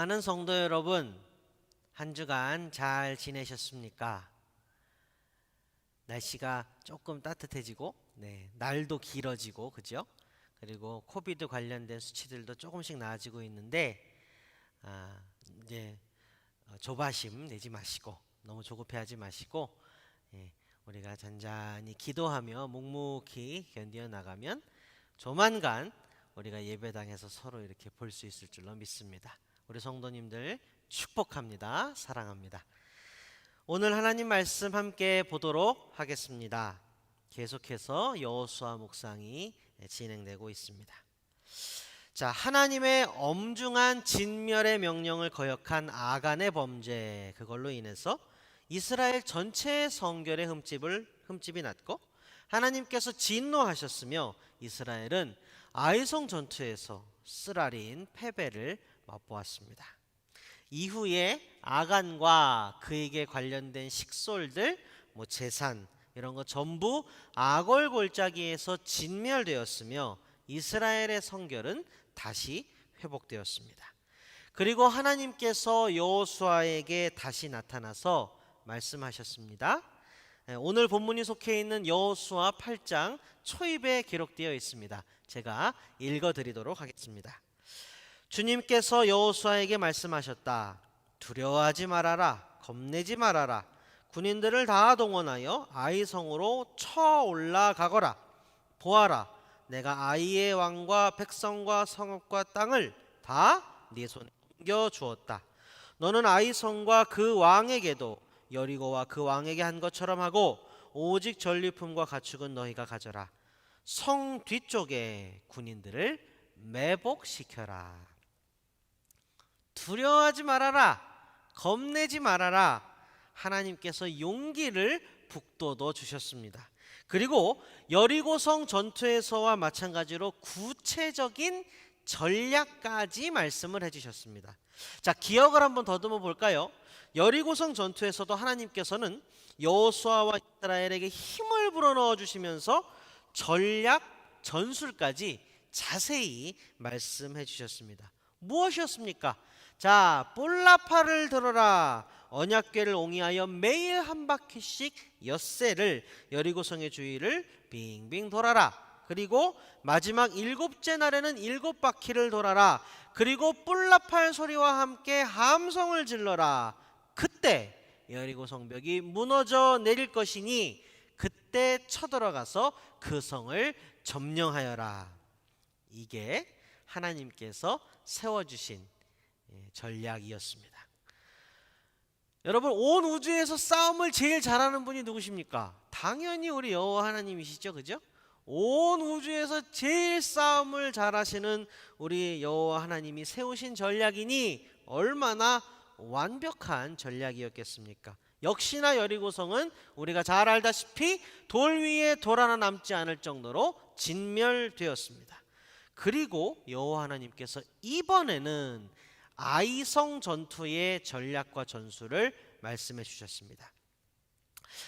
사랑하는 성도 여러분, 한 주간 잘 지내셨습니까? 날씨가 조금 따뜻해지고, 날도 길어지고, 그죠? 그리고 코비드 관련된 수치들도 조금씩 나아지고 있는데, 아, 이제 조바심 내지 마시고, 너무 조급해하지 마시고, 예, 우리가 잔잔히 기도하며 묵묵히 견디어 나가면 조만간 우리가 예배당에서 서로 이렇게 볼 수 있을 줄로 믿습니다. 우리 성도님들 축복합니다. 사랑합니다. 오늘 하나님 말씀 함께 보도록 하겠습니다. 계속해서 여호수아 묵상이 진행되고 있습니다. 자, 하나님의 엄중한 진멸의 명령을 거역한 아간의 범죄, 그걸로 인해서 이스라엘 전체의 성결의 흠집이 났고 하나님께서 진노하셨으며 이스라엘은 아이성 전투에서 쓰라린 패배를 맛보았습니다. 이후에 아간과 그에게 관련된 식솔들, 재산 이런 거 전부 아골 골짜기에서 진멸되었으며 이스라엘의 성결은 다시 회복되었습니다. 그리고 하나님께서 여호수아에게 다시 나타나서 말씀하셨습니다. 오늘 본문이 속해 있는 여호수아 8장 초입에 기록되어 있습니다. 제가 읽어드리도록 하겠습니다. 주님께서 여호수아에게 말씀하셨다. 두려워하지 말아라. 겁내지 말아라. 군인들을 다 동원하여 아이성으로 쳐 올라가거라. 보아라. 내가 아이의 왕과 백성과 성읍과 땅을 다 네 손에 옮겨 주었다. 너는 아이성과 그 왕에게도 여리고와 그 왕에게 한 것처럼 하고 오직 전리품과 가축은 너희가 가져라. 성 뒤쪽에 군인들을 매복시켜라. 두려워하지 말아라. 겁내지 말아라. 하나님께서 용기를 북돋워 주셨습니다. 그리고 여리고성 전투에서와 마찬가지로 구체적인 전략까지 말씀을 해주셨습니다. 자, 기억을 한번 더듬어 볼까요? 여리고성 전투에서도 하나님께서는 여호수아와 이스라엘에게 힘을 불어넣어 주시면서 전략, 전술까지 자세히 말씀해 주셨습니다. 무엇이었습니까? 자, 뿔나팔을 들어라. 언약궤를 옹이하여 매일 한 바퀴씩 엿새를 여리고성의 주위를 빙빙 돌아라. 그리고 마지막 7째 날에는 7바퀴를 돌아라. 그리고 뿔나팔 소리와 함께 함성을 질러라. 그때 여리고 성벽이 무너져 내릴 것이니 그때 쳐들어가서 그 성을 점령하여라. 이게 하나님께서 세워주신 전략이었습니다. 여러분, 온 우주에서 싸움을 제일 잘하는 분이 누구십니까? 당연히 우리 여호와 하나님이시죠, 그죠? 온 우주에서 제일 싸움을 잘하시는 우리 여호와 하나님이 세우신 전략이니 얼마나 완벽한 전략이었겠습니까? 역시나 여리고성은 우리가 잘 알다시피 돌 위에 돌 하나 남지 않을 정도로 진멸되었습니다. 그리고 여호와 하나님께서 이번에는 아이성 전투의 전략과 전술을 말씀해 주셨습니다.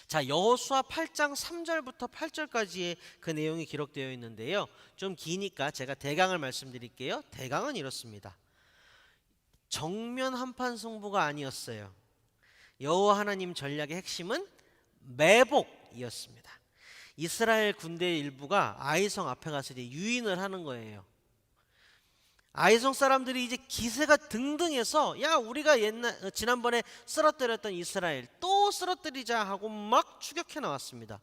자, 여호수아 8장 3절부터 8절까지의 그 내용이 기록되어 있는데요. 좀 기니까 제가 대강을 말씀드릴게요. 대강은 이렇습니다. 정면 한판 승부가 아니었어요. 여호와 하나님 전략의 핵심은 매복이었습니다. 이스라엘 군대의 일부가 아이성 앞에 가서 이제 유인을 하는 거예요. 아이성 사람들이 이제 기세가 등등해서 야, 우리가 지난번에 쓰러뜨렸던 이스라엘 또 쓰러뜨리자 하고 막 추격해 나왔습니다.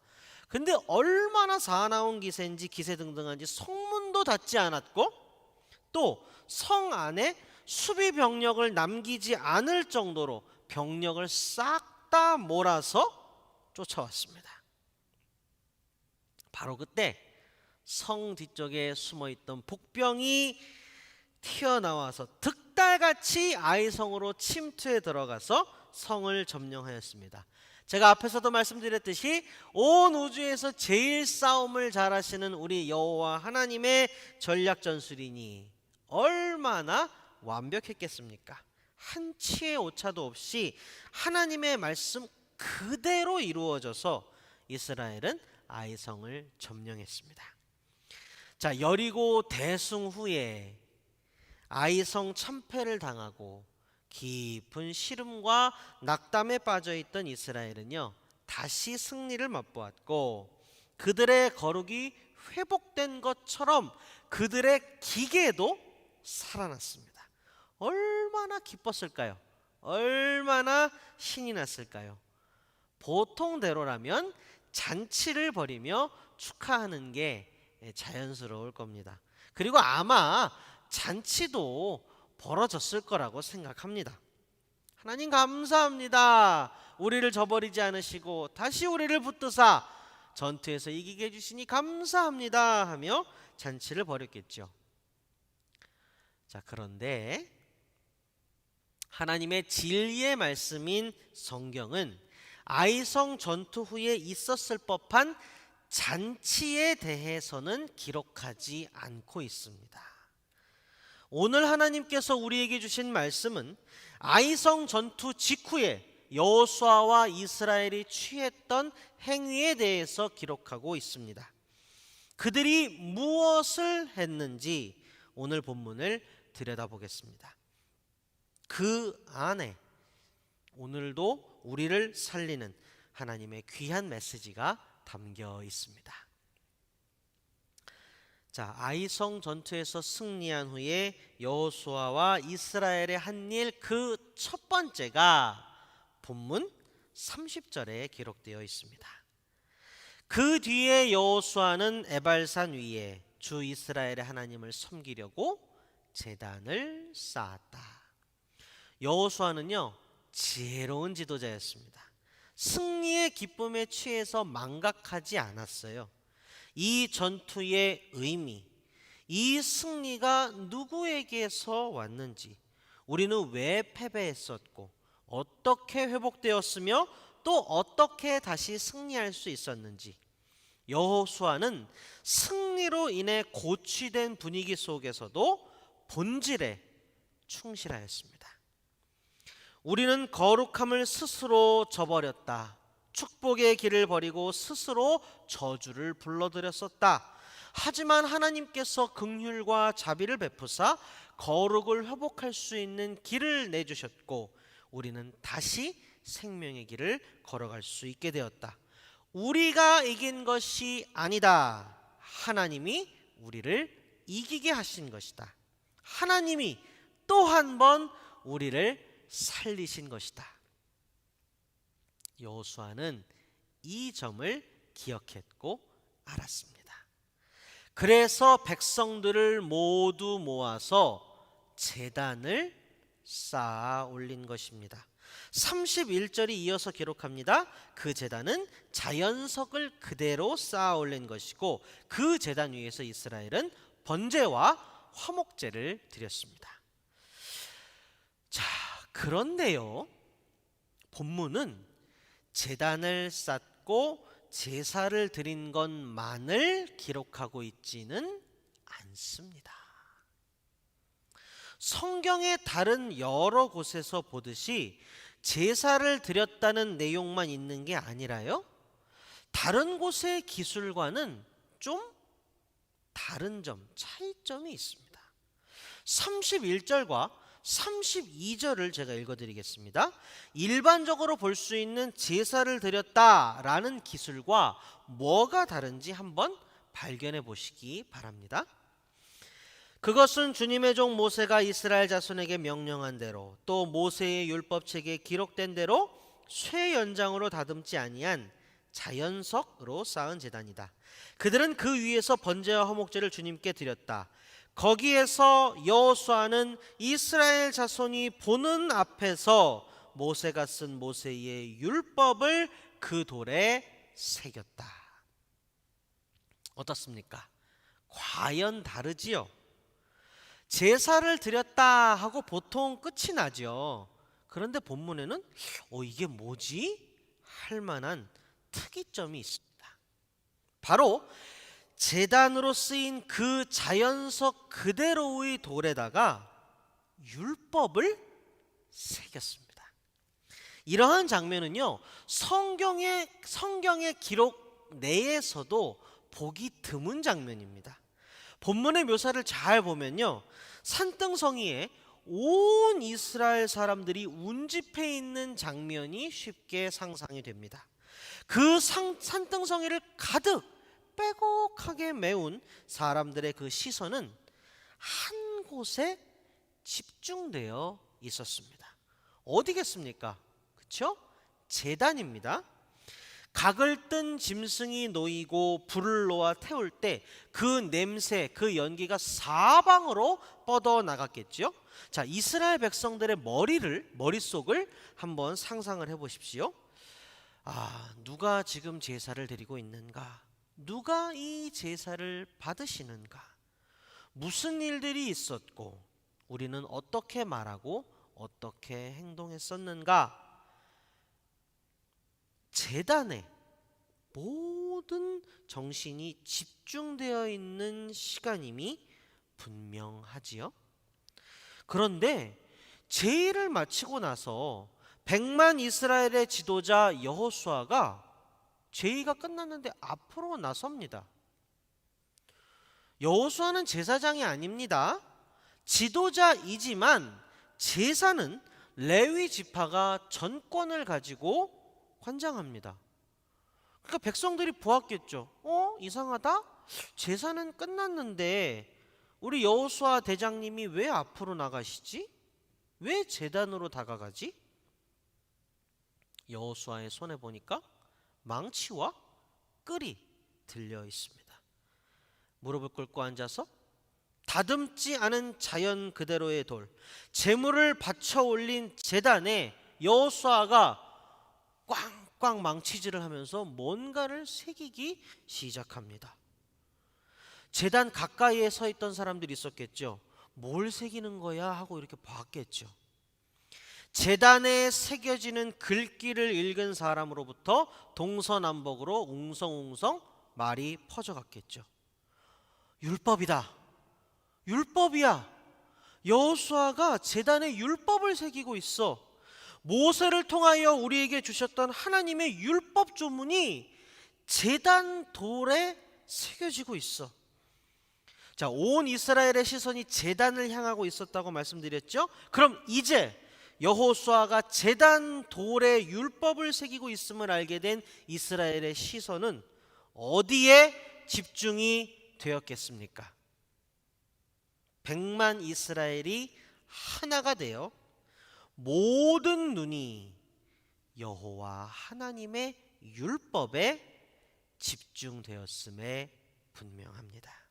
근데 얼마나 사나운 기세인지 기세등등한지 성문도 닫지 않았고 또 성 안에 수비 병력을 남기지 않을 정도로 병력을 싹 다 몰아서 쫓아왔습니다. 바로 그때 성 뒤쪽에 숨어있던 복병이 튀어나와서 득달같이 아이성으로 침투해 들어가서 성을 점령하였습니다. 제가 앞에서도 말씀드렸듯이 온 우주에서 제일 싸움을 잘하시는 우리 여호와 하나님의 전략 전술이니 얼마나 완벽했겠습니까? 한치의 오차도 없이 하나님의 말씀 그대로 이루어져서 이스라엘은 아이성을 점령했습니다. 자, 여리고 대승 후에 아이성 참패를 당하고 깊은 시름과 낙담에 빠져있던 이스라엘은요, 다시 승리를 맛보았고 그들의 거룩이 회복된 것처럼 그들의 기계도 살아났습니다. 얼마나 기뻤을까요? 얼마나 신이 났을까요? 보통대로라면 잔치를 벌이며 축하하는 게 자연스러울 겁니다. 그리고 아마 잔치도 벌어졌을 거라고 생각합니다. 하나님 감사합니다. 우리를 저버리지 않으시고 다시 우리를 붙드사 전투에서 이기게 해주시니 감사합니다 하며 잔치를 벌였겠죠. 자, 그런데 하나님의 진리의 말씀인 성경은 아이성 전투 후에 있었을 법한 잔치에 대해서는 기록하지 않고 있습니다. 오늘 하나님께서 우리에게 주신 말씀은 아이성 전투 직후에 여호수아와 이스라엘이 취했던 행위에 대해서 기록하고 있습니다. 그들이 무엇을 했는지 오늘 본문을 들여다보겠습니다. 그 안에 오늘도 우리를 살리는 하나님의 귀한 메시지가 담겨 있습니다. 자, 아이성 전투에서 승리한 후에 여호수아와 이스라엘의 한 일 그 첫 번째가 본문 30절에 기록되어 있습니다. 그 뒤에 여호수아는 에발산 위에 주 이스라엘의 하나님을 섬기려고 제단을 쌓았다. 여호수아는요, 지혜로운 지도자였습니다. 승리의 기쁨에 취해서 망각하지 않았어요. 이 전투의 의미, 이 승리가 누구에게서 왔는지, 우리는 왜 패배했었고 어떻게 회복되었으며 또 어떻게 다시 승리할 수 있었는지, 여호수아는 승리로 인해 고취된 분위기 속에서도 본질에 충실하였습니다. 우리는 거룩함을 스스로 저버렸다. 축복의 길을 버리고 스스로 저주를 불러들였었다. 하지만 하나님께서 긍휼과 자비를 베푸사 거룩을 회복할 수 있는 길을 내주셨고 우리는 다시 생명의 길을 걸어갈 수 있게 되었다. 우리가 이긴 것이 아니다. 하나님이 우리를 이기게 하신 것이다. 하나님이 또 한 번 우리를 살리신 것이다. 여호수아는 이 점을 기억했고 알았습니다. 그래서 백성들을 모두 모아서 제단을 쌓아 올린 것입니다. 31절이 이어서 기록합니다. 그 제단은 자연석을 그대로 쌓아 올린 것이고 그 제단 위에서 이스라엘은 번제와 화목제를 드렸습니다. 자, 그런데요, 본문은 제단을 쌓고 제사를 드린 것만을 기록하고 있지는 않습니다. 성경의 다른 여러 곳에서 보듯이 제사를 드렸다는 내용만 있는 게 아니라요, 다른 곳의 기술과는 좀 다른 점, 차이점이 있습니다. 31절과 32절을 제가 읽어드리겠습니다. 일반적으로 볼 수 있는 제사를 드렸다라는 기술과 뭐가 다른지 한번 발견해 보시기 바랍니다. 그것은 주님의 종 모세가 이스라엘 자손에게 명령한 대로 또 모세의 율법책에 기록된 대로 쇠 연장으로 다듬지 아니한 자연석으로 쌓은 제단이다. 그들은 그 위에서 번제와 화목제를 주님께 드렸다. 거기에서 여호수아는 이스라엘 자손이 보는 앞에서 모세가 쓴 모세의 율법을 그 돌에 새겼다. 어떻습니까? 과연 다르지요? 제사를 드렸다 하고 보통 끝이 나죠. 그런데 본문에는 이게 뭐지? 할 만한 특이점이 있습니다. 바로 제단으로 쓰인 그 자연석 그대로의 돌에다가 율법을 새겼습니다. 이러한 장면은요, 성경의 기록 내에서도 보기 드문 장면입니다. 본문의 묘사를 잘 보면요, 산등성이에 온 이스라엘 사람들이 운집해 있는 장면이 쉽게 상상이 됩니다. 그 산등성이를 가득 빼곡하게 메운 사람들의 그 시선은 한 곳에 집중되어 있었습니다. 어디겠습니까? 그렇죠? 제단입니다. 각을 뜬 짐승이 놓이고 불을 놓아 태울 때 그 냄새, 그 연기가 사방으로 뻗어 나갔겠죠. 자, 이스라엘 백성들의 머릿속을 한번 상상을 해보십시오. 누가 지금 제사를 드리고 있는가? 누가 이 제사를 받으시는가? 무슨 일들이 있었고 우리는 어떻게 말하고 어떻게 행동했었는가? 제단에 모든 정신이 집중되어 있는 시간임이 분명하지요. 그런데 제의를 마치고 나서 100만 이스라엘의 지도자 여호수아가 제의가 끝났는데 앞으로 나섭니다. 여호수아는 제사장이 아닙니다. 지도자이지만 제사는 레위 지파가 전권을 가지고 관장합니다. 그러니까 백성들이 보았겠죠. 이상하다? 제사는 끝났는데 우리 여호수아 대장님이 왜 앞으로 나가시지? 왜 제단으로 다가가지? 여호수아의 손에 보니까 망치와 끌이 들려 있습니다. 무릎을 꿇고 앉아서 다듬지 않은 자연 그대로의 돌, 제물을 바쳐 올린 제단에 여호수아가 꽝꽝 망치질을 하면서 뭔가를 새기기 시작합니다. 제단 가까이에 서 있던 사람들이 있었겠죠. 뭘 새기는 거야 하고 이렇게 봤겠죠. 제단에 새겨지는 글귀를 읽은 사람으로부터 동서남북으로 웅성웅성 말이 퍼져갔겠죠. 율법이다. 율법이야. 여호수아가 제단에 율법을 새기고 있어. 모세를 통하여 우리에게 주셨던 하나님의 율법 조문이 제단 돌에 새겨지고 있어. 자, 온 이스라엘의 시선이 제단을 향하고 있었다고 말씀드렸죠. 그럼 이제 여호수아가 제단 돌에 율법을 새기고 있음을 알게 된 이스라엘의 시선은 어디에 집중이 되었겠습니까? 100만 이스라엘이 하나가 되어 모든 눈이 여호와 하나님의 율법에 집중되었음에 분명합니다.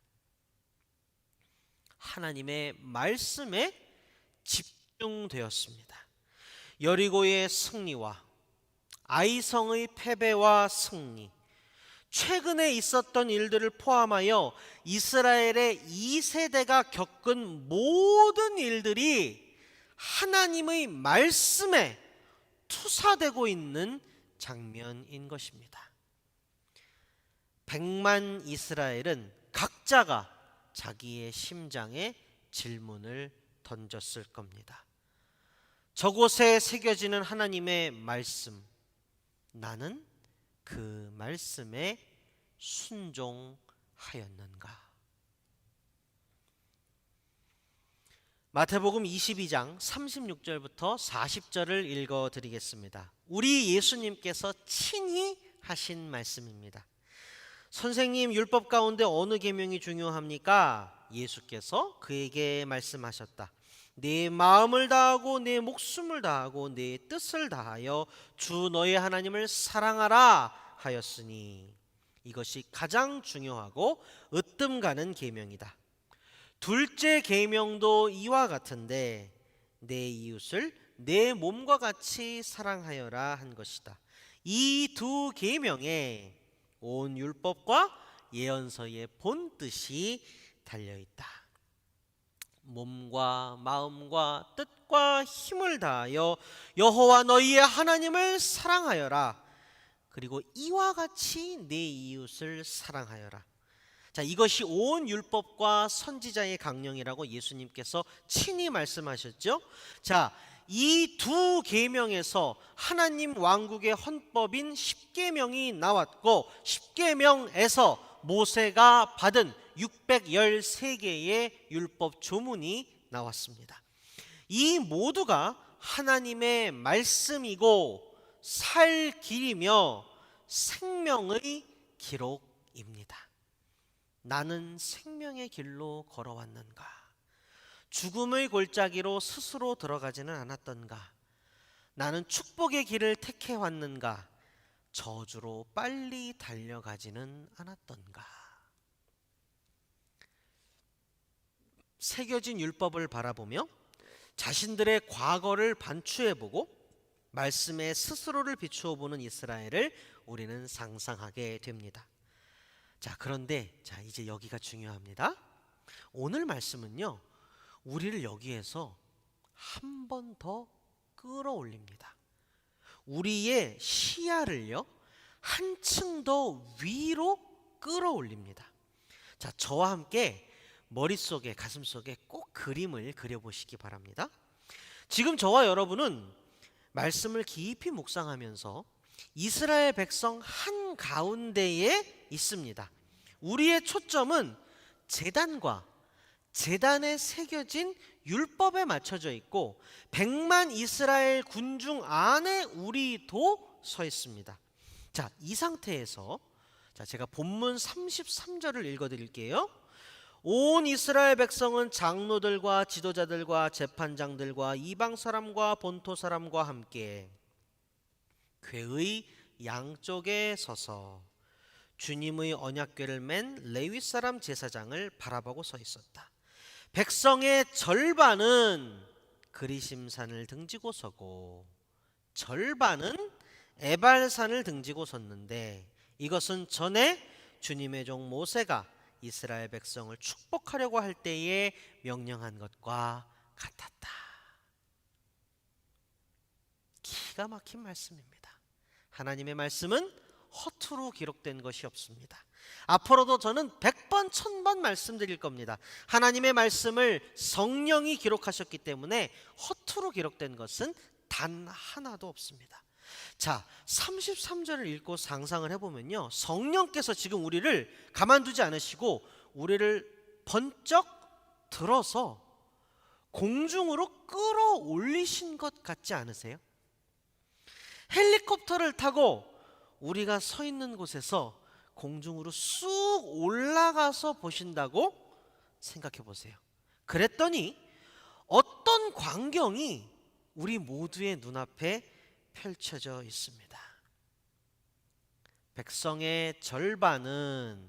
하나님의 말씀에 집중되었습니다. 여리고의 승리와 아이성의 패배와 승리, 최근에 있었던 일들을 포함하여 이스라엘의 2세대가 겪은 모든 일들이 하나님의 말씀에 투사되고 있는 장면인 것입니다. 100만 이스라엘은 각자가 자기의 심장에 질문을 던졌을 겁니다. 저곳에 새겨지는 하나님의 말씀, 나는 그 말씀에 순종하였는가? 마태복음 22장 36절부터 40절을 읽어드리겠습니다. 우리 예수님께서 친히 하신 말씀입니다. 선생님, 율법 가운데 어느 계명이 중요합니까? 예수께서 그에게 말씀하셨다. 네 마음을 다하고 네 목숨을 다하고 네 뜻을 다하여 주 너의 하나님을 사랑하라 하였으니 이것이 가장 중요하고 으뜸 가는 계명이다. 둘째 계명도 이와 같은데 내 이웃을 내 몸과 같이 사랑하여라 한 것이다. 이 두 계명에 온 율법과 예언서의 본 뜻이 달려 있다. 몸과 마음과 뜻과 힘을 다하여 여호와 너희의 하나님을 사랑하여라. 그리고 이와 같이 내 이웃을 사랑하여라. 자, 이것이 온 율법과 선지자의 강령이라고 예수님께서 친히 말씀하셨죠. 자, 이 두 계명에서 하나님 왕국의 헌법인 십계명이 나왔고 십계명에서 모세가 받은 613개의 율법 조문이 나왔습니다. 이 모두가 하나님의 말씀이고 살 길이며 생명의 기록입니다. 나는 생명의 길로 걸어왔는가? 죽음의 골짜기로 스스로 들어가지는 않았던가? 나는 축복의 길을 택해 왔는가? 저주로 빨리 달려가지는 않았던가? 새겨진 율법을 바라보며 자신들의 과거를 반추해보고 말씀에 스스로를 비추어 보는 이스라엘을 우리는 상상하게 됩니다. 자, 그런데 이제 여기가 중요합니다. 오늘 말씀은요, 우리를 여기에서 한 번 더 끌어올립니다. 우리의 시야를요, 한층 더 위로 끌어올립니다. 자, 저와 함께 머릿속에, 가슴속에 꼭 그림을 그려보시기 바랍니다. 지금 저와 여러분은 말씀을 깊이 묵상하면서 이스라엘 백성 한가운데에 있습니다. 우리의 초점은 제단과 제단에 새겨진 율법에 맞춰져 있고 100만 이스라엘 군중 안에 우리도 서 있습니다. 자, 이 상태에서 제가 본문 33절을 읽어드릴게요. 온 이스라엘 백성은 장로들과 지도자들과 재판장들과 이방 사람과 본토 사람과 함께 궤의 양쪽에 서서 주님의 언약궤를 맨 레위 사람 제사장을 바라보고 서 있었다. 백성의 절반은 그리심산을 등지고 서고 절반은 에발산을 등지고 섰는데 이것은 전에 주님의 종 모세가 이스라엘 백성을 축복하려고 할 때에 명령한 것과 같았다. 기가 막힌 말씀입니다. 하나님의 말씀은 허투루 기록된 것이 없습니다. 앞으로도 저는 100번 1000번 말씀드릴 겁니다. 하나님의 말씀을 성령이 기록하셨기 때문에 허투루 기록된 것은 단 하나도 없습니다. 자, 33절을 읽고 상상을 해보면요, 성령께서 지금 우리를 가만두지 않으시고 우리를 번쩍 들어서 공중으로 끌어올리신 것 같지 않으세요? 헬리콥터를 타고 우리가 서 있는 곳에서 공중으로 쑥 올라가서 보신다고 생각해 보세요. 그랬더니 어떤 광경이 우리 모두의 눈앞에 펼쳐져 있습니다. 백성의 절반은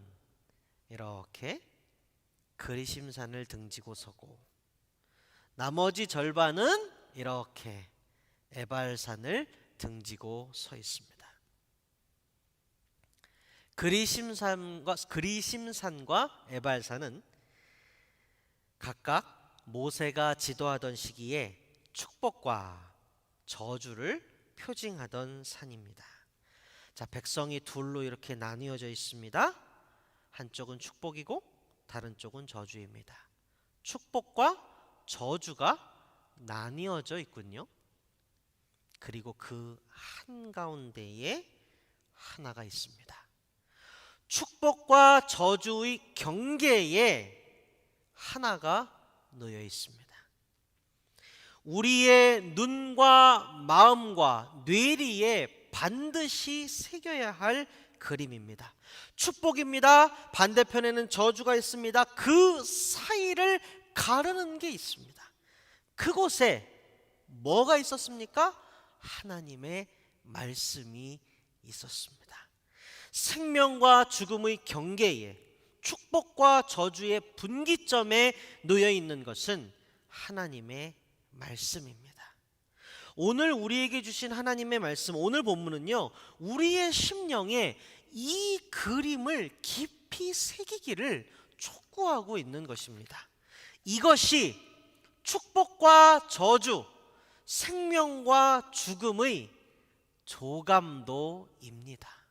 이렇게 그리심산을 등지고 서고 나머지 절반은 이렇게 에발산을 등지고 서 있습니다. 그리심산과 에발산은 각각 모세가 지도하던 시기에 축복과 저주를 표징하던 산입니다. 자, 백성이 둘로 이렇게 나뉘어져 있습니다. 한쪽은 축복이고 다른 쪽은 저주입니다. 축복과 저주가 나뉘어져 있군요. 그리고 그 한가운데에 하나가 있습니다. 축복과 저주의 경계에 하나가 놓여 있습니다. 우리의 눈과 마음과 뇌리에 반드시 새겨야 할 그림입니다. 축복입니다. 반대편에는 저주가 있습니다. 그 사이를 가르는 게 있습니다. 그곳에 뭐가 있었습니까? 하나님의 말씀이 있었습니다. 생명과 죽음의 경계에, 축복과 저주의 분기점에 놓여 있는 것은 하나님의 말씀입니다. 오늘 우리에게 주신 하나님의 말씀, 오늘 본문은요, 우리의 심령에 이 그림을 깊이 새기기를 촉구하고 있는 것입니다. 이것이 축복과 저주, 생명과 죽음의 조감도입니다.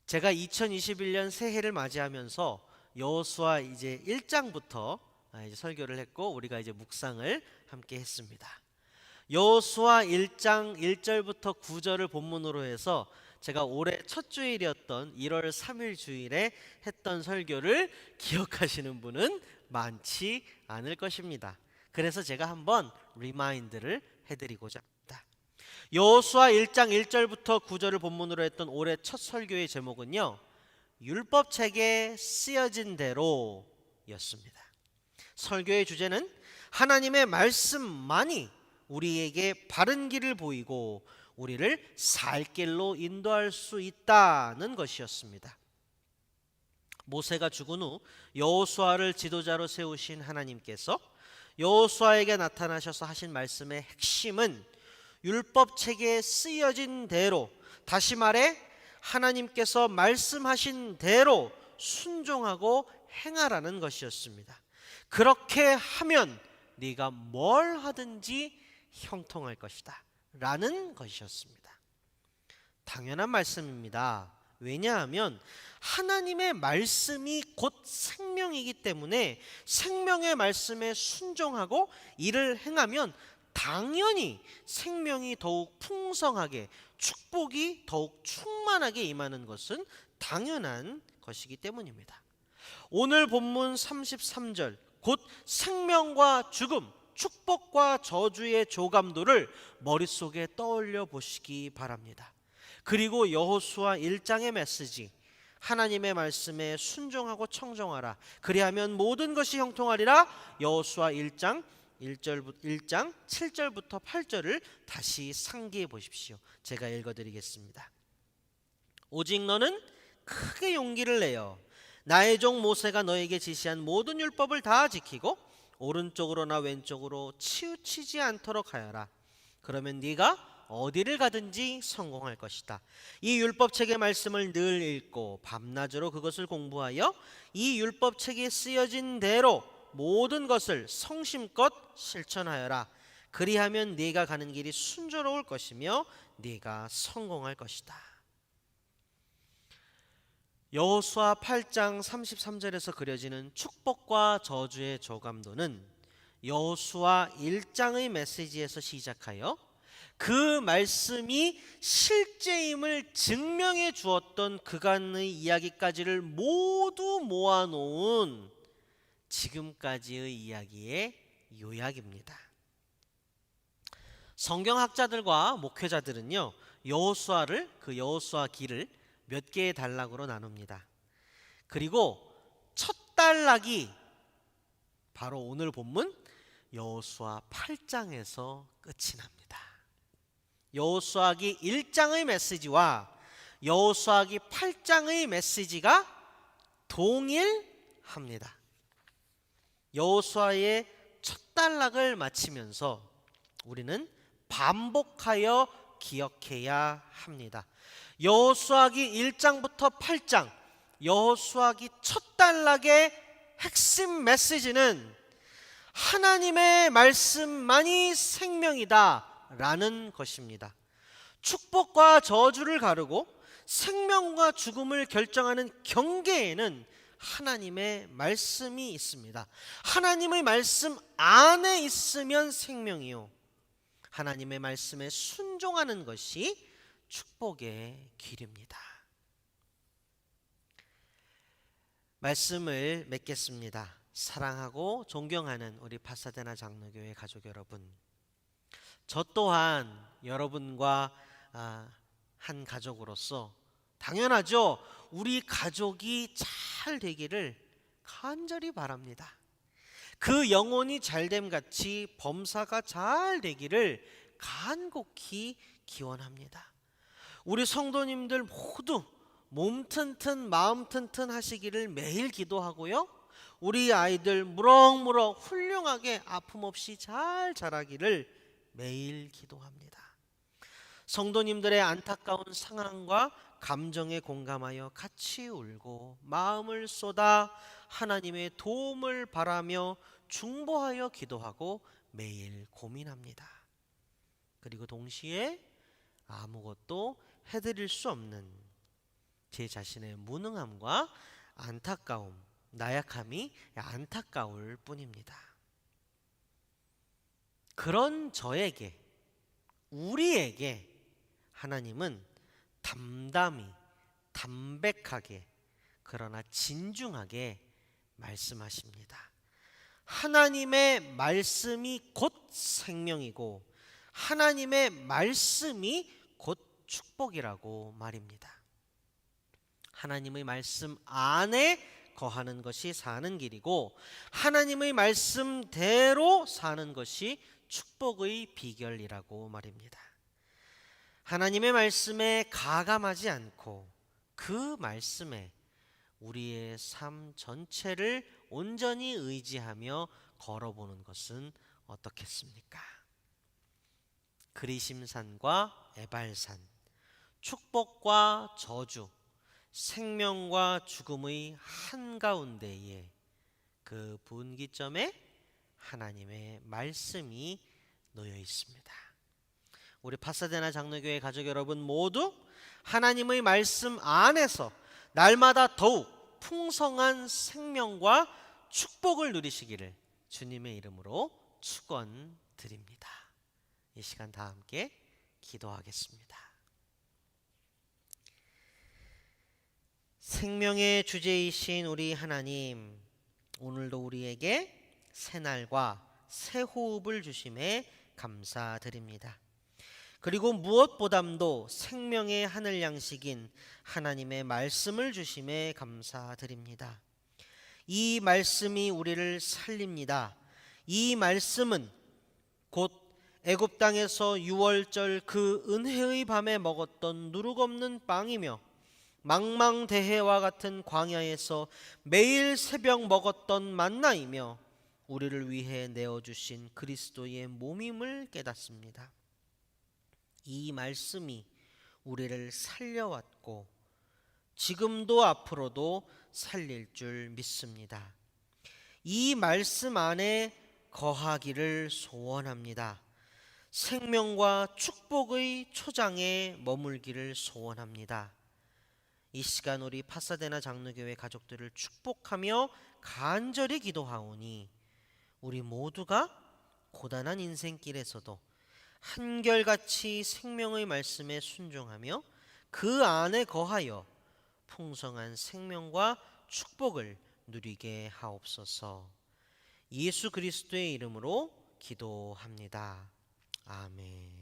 제가 2021년 새해를 맞이하면서 여호수아 이제 1장부터 이제 설교를 했고 우리가 이제 묵상을 함께 했습니다. 여호수아 1장 1절부터 9절을 본문으로 해서 제가 올해 첫 주일이었던 1월 3일 주일에 했던 설교를 기억하시는 분은 많지 않을 것입니다. 그래서 제가 한번 리마인드를 해드리고자 합니다. 여호수아 1장 1절부터 9절을 본문으로 했던 올해 첫 설교의 제목은요, 율법책에 쓰여진 대로 였습니다. 설교의 주제는 하나님의 말씀만이 우리에게 바른 길을 보이고 우리를 살 길로 인도할 수 있다는 것이었습니다. 모세가 죽은 후 여호수아를 지도자로 세우신 하나님께서 여호수아에게 나타나셔서 하신 말씀의 핵심은 율법책에 쓰여진 대로, 다시 말해 하나님께서 말씀하신 대로 순종하고 행하라는 것이었습니다. 그렇게 하면 네가 뭘 하든지 형통할 것이다 라는 것이었습니다. 당연한 말씀입니다. 왜냐하면 하나님의 말씀이 곧 생명이기 때문에 생명의 말씀에 순종하고 이를 행하면 당연히 생명이 더욱 풍성하게, 축복이 더욱 충만하게 임하는 것은 당연한 것이기 때문입니다. 오늘 본문 33절, 곧 생명과 죽음, 축복과 저주의 조감도를 머릿속에 떠올려 보시기 바랍니다. 그리고 여호수아 1장의 메시지, 하나님의 말씀에 순종하고 청정하라, 그리하면 모든 것이 형통하리라, 여호수아 1장 7절부터 8절을 다시 상기해 보십시오. 제가 읽어드리겠습니다. 오직 너는 크게 용기를 내어 나의 종 모세가 너에게 지시한 모든 율법을 다 지키고 오른쪽으로나 왼쪽으로 치우치지 않도록 하여라. 그러면 네가 어디를 가든지 성공할 것이다. 이 율법책의 말씀을 늘 읽고 밤낮으로 그것을 공부하여 이 율법책에 쓰여진 대로 모든 것을 성심껏 실천하여라. 그리하면 네가 가는 길이 순조로울 것이며 네가 성공할 것이다. 여호수아 8장 33절에서 그려지는 축복과 저주의 조감도는 여호수아 1장의 메시지에서 시작하여 그 말씀이 실제임을 증명해 주었던 그간의 이야기까지를 모두 모아놓은 지금까지의 이야기의 요약입니다. 성경학자들과 목회자들은요, 여호수아를, 그 여호수아 기를 몇 개의 단락으로 나눕니다. 그리고 첫 단락이 바로 오늘 본문 여호수아 8장에서 끝이 납니다. 여호수아기 1장의 메시지와 여호수아기 8장의 메시지가 동일합니다. 여호수아의 첫 단락을 마치면서 우리는 반복하여 기억해야 합니다. 여호수아기 1장부터 8장, 여호수아기 첫 단락의 핵심 메시지는 하나님의 말씀만이 생명이다 라는 것입니다. 축복과 저주를 가르고 생명과 죽음을 결정하는 경계에는 하나님의 말씀이 있습니다. 하나님의 말씀 안에 있으면 생명이요, 하나님의 말씀에 순종하는 것이 축복의 길입니다. 말씀을 맺겠습니다. 사랑하고 존경하는 우리 파사데나 장로교회 가족 여러분, 저 또한 여러분과 한 가족으로서 당연하죠, 우리 가족이 잘 되기를 간절히 바랍니다. 그 영혼이 잘됨같이 범사가 잘 되기를 간곡히 기원합니다. 우리 성도님들 모두 몸 튼튼 마음 튼튼 하시기를 매일 기도하고요, 우리 아이들 무럭무럭 훌륭하게 아픔 없이 잘 자라기를 매일 기도합니다. 성도님들의 안타까운 상황과 감정에 공감하여 같이 울고 마음을 쏟아 하나님의 도움을 바라며 중보하여 기도하고 매일 고민합니다. 그리고 동시에 아무것도 해드릴 수 없는 제 자신의 무능함과 안타까움, 나약함이 안타까울 뿐입니다. 그런 저에게 우리에게 하나님은 담담히, 담백하게, 그러나 진중하게 말씀하십니다. 하나님의 말씀이 곧 생명이고 하나님의 말씀이 곧 축복이라고 말입니다. 하나님의 말씀 안에 거하는 것이 사는 길이고 하나님의 말씀대로 사는 것이 축복의 비결이라고 말입니다. 하나님의 말씀에 가감하지 않고 그 말씀에 우리의 삶 전체를 온전히 의지하며 걸어보는 것은 어떻겠습니까? 그리심산과 에발산, 축복과 저주, 생명과 죽음의 한가운데에 그 분기점에 하나님의 말씀이 놓여 있습니다. 우리 파사데나 장로교회 가족 여러분 모두 하나님의 말씀 안에서 날마다 더욱 풍성한 생명과 축복을 누리시기를 주님의 이름으로 축원드립니다. 이 시간 다 함께 기도하겠습니다. 생명의 주제이신 우리 하나님, 오늘도 우리에게 새날과 새 호흡을 주심에 감사드립니다. 그리고 무엇보담도 생명의 하늘 양식인 하나님의 말씀을 주심에 감사드립니다. 이 말씀이 우리를 살립니다. 이 말씀은 곧 애굽 땅에서 유월절 그 은혜의 밤에 먹었던 누룩없는 빵이며 망망대해와 같은 광야에서 매일 새벽 먹었던 만나이며 우리를 위해 내어주신 그리스도의 몸임을 깨닫습니다. 이 말씀이 우리를 살려왔고 지금도 앞으로도 살릴 줄 믿습니다. 이 말씀 안에 거하기를 소원합니다. 생명과 축복의 초장에 머물기를 소원합니다. 이 시간 우리 파사데나 장로교회 가족들을 축복하며 간절히 기도하오니 우리 모두가 고단한 인생길에서도 한결같이 생명의 말씀에 순종하며 그 안에 거하여 풍성한 생명과 축복을 누리게 하옵소서. 예수 그리스도의 이름으로 기도합니다. 아멘.